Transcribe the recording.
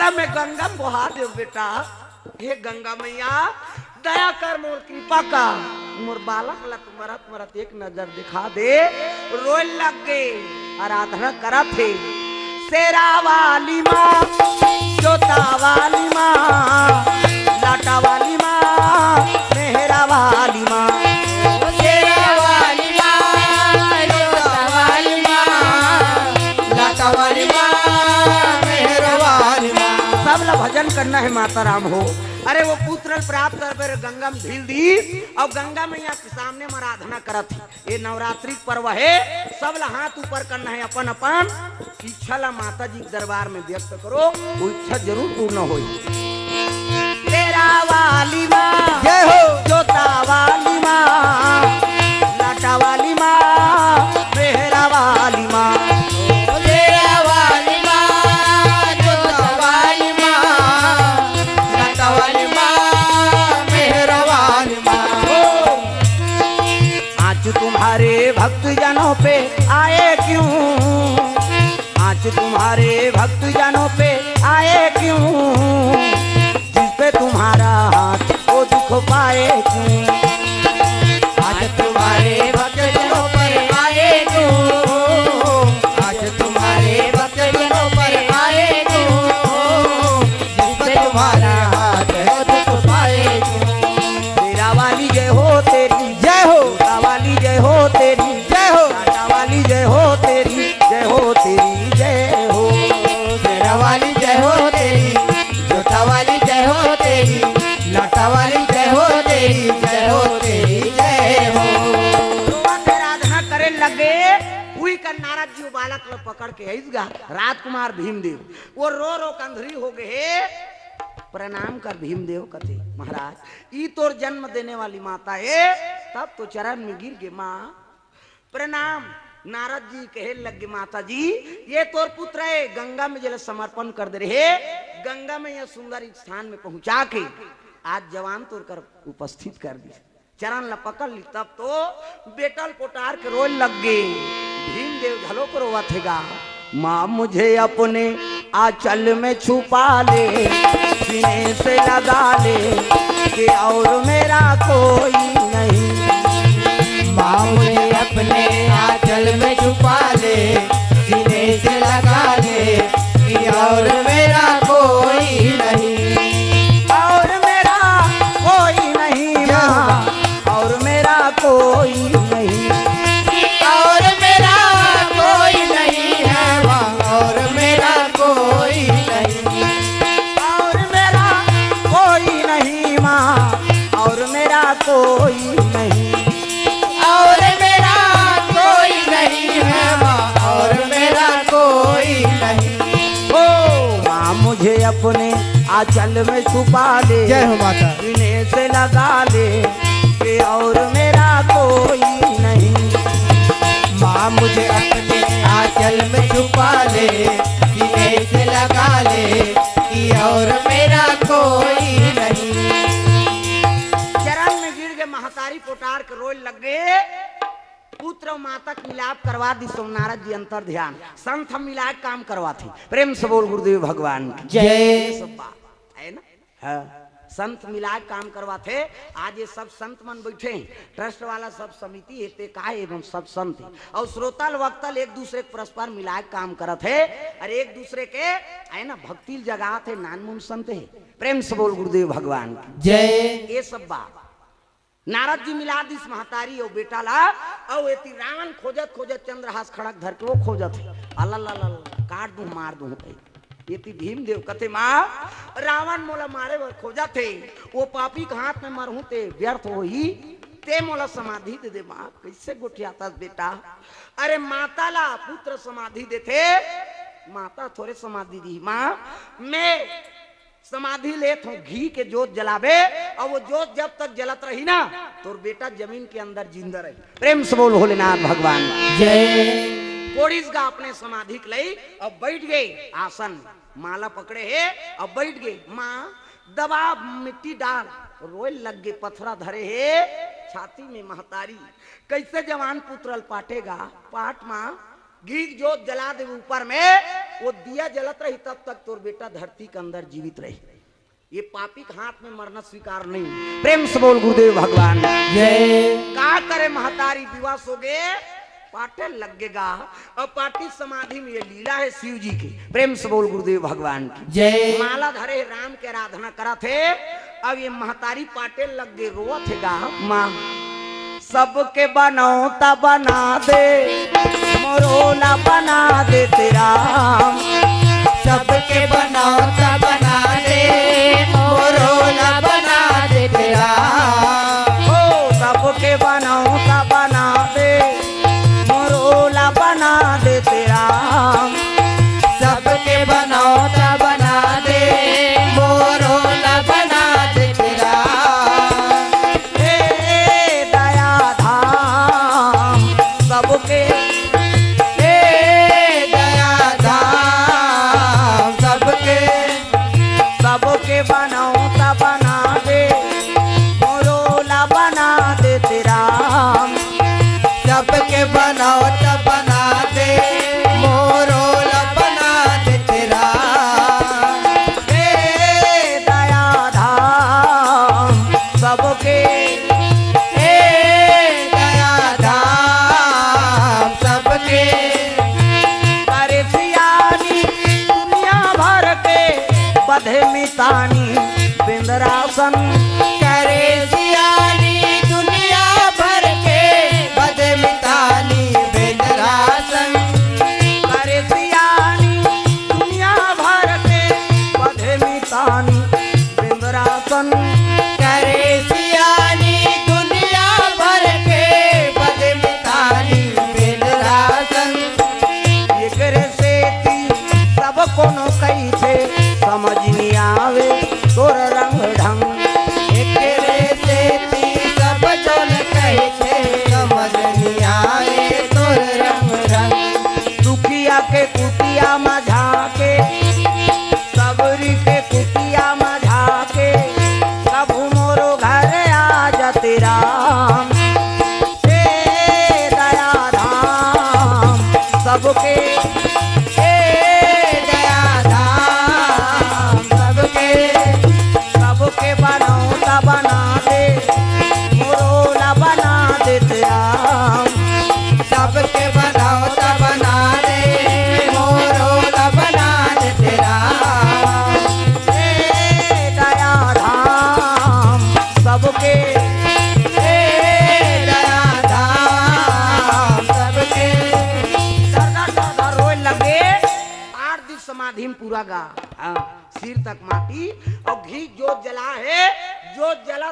बोला मैं गंगा बहा दे बेटा। हे गंगा मैया दया कर मोर कृपा का, मोर बालक ला तुम्हारा एक नजर दिखा दे। रोए लग गए आराधना करा थे। शेरा वाली माँ, जोता वाली माँ, लाटा वाली माँ, मेहरा वाली माँ। शेरा वाली माँ, जोता वाली माँ, लाटा वाली माँ, मेहरा वाली माँ। सब ला भजन करना है माता राम हो। अरे वो पुत्र प्राप्त कर फिर गंगा में ढील दी और गंगा मैया के सामने में आराधना करत थी। ये नवरात्रि पर्व है, सब ला हाथ ऊपर करना है, अपन अपन इच्छा ला माता जी के दरबार में व्यक्त करो, वो इच्छा जरूर पूर्ण हो। तेरा वाली माँ जय हो, जोता वाली माँ, लाटा वाली माँ, मेहरा वाली माँ। शेरा वाली माँ, जोता वाली माँ, लाटा वाली माँ, मेहरा वाली माँ। आज तुम्हारे भक्त जनों पे आए क्यों, आज तुम्हारे भक्त जनों पे आए क्यों, जिस पे तुम्हारा हाथ वो दुख पाए क्यों। आज तुम्हारे भक्त जनों पर आए क्यों, आज तुम्हारे भक्त जनों पर आए क्यों, जिस पे तुम्हारा हाथ है दुख पाए क्यों। तेरा वाली जय हो तेरी जय हो, जोता वाली जय हो तेरी जय हो, लाटा वाली जय हो तेरी जय हो तेरी जय हो। शेरा वाली जय हो तेरी, जोता वाली जय हो तेरी, लाटा वाली जय हो तेरी, जय हो तेरी जय हो। आराधना करे लगे हुई कर नारद जी बालक लो पकड़ के आइसगा राजकुमार भीमदेव वो रो रो कंधरी हो गए। प्रणाम कर भीमदेव कथे महाराज ई तोर जन्म देने वाली माता है, तब तो चरण में गिर गए माँ प्रणाम। नारद जी कहे लगे माता जी ये तोर पुत्र है, गंगा में जल समर्पण कर दे रहे। गंगा में यह सुंदर स्थान में पहुंचा के आज जवान तोड़ कर उपस्थित कर दी, चरण ला पकड़ ली। तब तो बेटल पोटार के रोल लग गए। भीमदेव झलो को रोवा थेगा माँ मुझे अपने आंचल में छुपा ले, सीने से लगा ले कि और मेरा कोई नहीं। माँ मुझे अपने आंचल में छुपा ले, सीने से लगा ले कि और मेरा कोई नहीं। और मेरा कोई नहीं माँ, और मेरा कोई नहीं। और मेरा कोई नहीं है माँ, और मेरा कोई नहीं। और मेरा कोई नहीं माँ, और मेरा कोई नहीं। और मेरा कोई नहीं है माँ, और मेरा कोई नहीं। ओ माँ मुझे अपने आंचल में छुपा ले, जय हो माता। सीने से लगा ले कि और मेरा कोई नहीं। माँ मुझे अपने आंचल में छुपा ले, सीने से लगा ले कि और मेरा कोई नहीं। चरण में गिर गए महतारी पोटार के रोल लग गए। पुत्र और माता का मिलाप करवा दी सो नारद जी अंतर ध्यान संत हम मिला के काम करवाते। प्रेम से बोल गुरुदेव भगवान की जय। ये सब बात है ना। हाँ संत मिला के काम करवाते। आज ये सब संत मन बैठे ट्रस्ट वाला सब समिति हेते का एवं सब संत और श्रोताल वक्तल एक दूसरे के परस्पर मिला के काम करत है और एक दूसरे के है ना भक्ति जगह थे नानमुन संत है। प्रेम से बोल गुरुदेव भगवान की जय। ये सब बात नारद जी मिला दिस महतारी और बेटा ला और एती रावण खोजत खोजत चंद्रहास खड़क धर के वो खोजत है अल्लाह काट दूं मार दूं एती भीमदेव कथे माँ रावण मोला मारे बर खोजा थे वो पापी के हाथ में मरहूं ते व्यर्थ हो ही ते मोला समाधि दे दे माँ कैसे गोठियाता बेटा। अरे माता ला पुत्र समाधि देते माता थोड़े समाधि दी माँ मैं समाधि लेत हूँ घी के जोत जलावे और वो जोत जब तक जलत रही ना तो बेटा जमीन के अंदर जिंदा रही। प्रेम से बोल भोलेनाथ भगवान जय। कोड़ीस का अपने समाधि के लिए अब बैठ गए आसन माला पकड़े है अब बैठ गए माँ दबा मिट्टी डाल रोए लग गए पत्थरा धरे है छाती में महतारी कैसे जवान पुत्रल पाटेगा पाट माँ घी जोत जला दे ऊपर में वो दिया जलत रही तब तक तोर बेटा धरती के अंदर जीवित रही। ये पापी के हाथ में मरना स्वीकार नहीं। प्रेम से बोल गुरुदेव भगवान जय। का करे महतारी दिवस हो गए पाटे लगेगा। और पाटी समाधि में ये लीला है शिव जी की। प्रेम से बोल गुरुदेव भगवान की जय। माला धरे राम के आराधना करा थे। अब ये महतारी पाटे लग गए रोआ थे गा माँ सबके बनौता बना दे मोरोला बना दे तेरा सबके बनौता बना दे मोरोला बना दे तेरा। ओ सबके बनौता बना दे मोरोला बना दे तेरा। सबके बनौता बना दे मोरोला बना दे तेरा। हे दया धाम सबके दया धाम सबके सबके बनौता बना दे मोरोला बना दे तेरा। सबके बनौता बना दे मोरोला बना दे तेरा। हे दया धाम सबके दया धाम सबके करे सियानी दुनिया भर के बधे मितानी बिंदरासन करे सियानी दुनिया भर के बदमितानी बेदरासन। करे सियानी दुनिया भर के बधे मितानी बिंदरासन। करे सियानी दुनिया भर के बदमितानी बेदरासन। एकरे से ती सब कोनो कही थे समझ नहीं आवे तोर रंग ढंग। एकरे से ती सब जन कहे छे समझ नहीं आए तोर रंग रंग। दुखिया के कुटिया में झाके सबरी के कुटिया में झाके कबू मोरो घर आ जा तेरा। हे दया धाम सबके दया धाम सबके सबके बनौता बना दे मोरोला बना दे तेरा। सबके बनौता बना दे मोरोला बना दे तेरा। हे दया धाम सबके दया धाम सबके सरदा सरदा रोए लगे 8 दिन समाधि में पूरा गा। हाँ, सिर तक माटी और घी जोत जला है जोत जला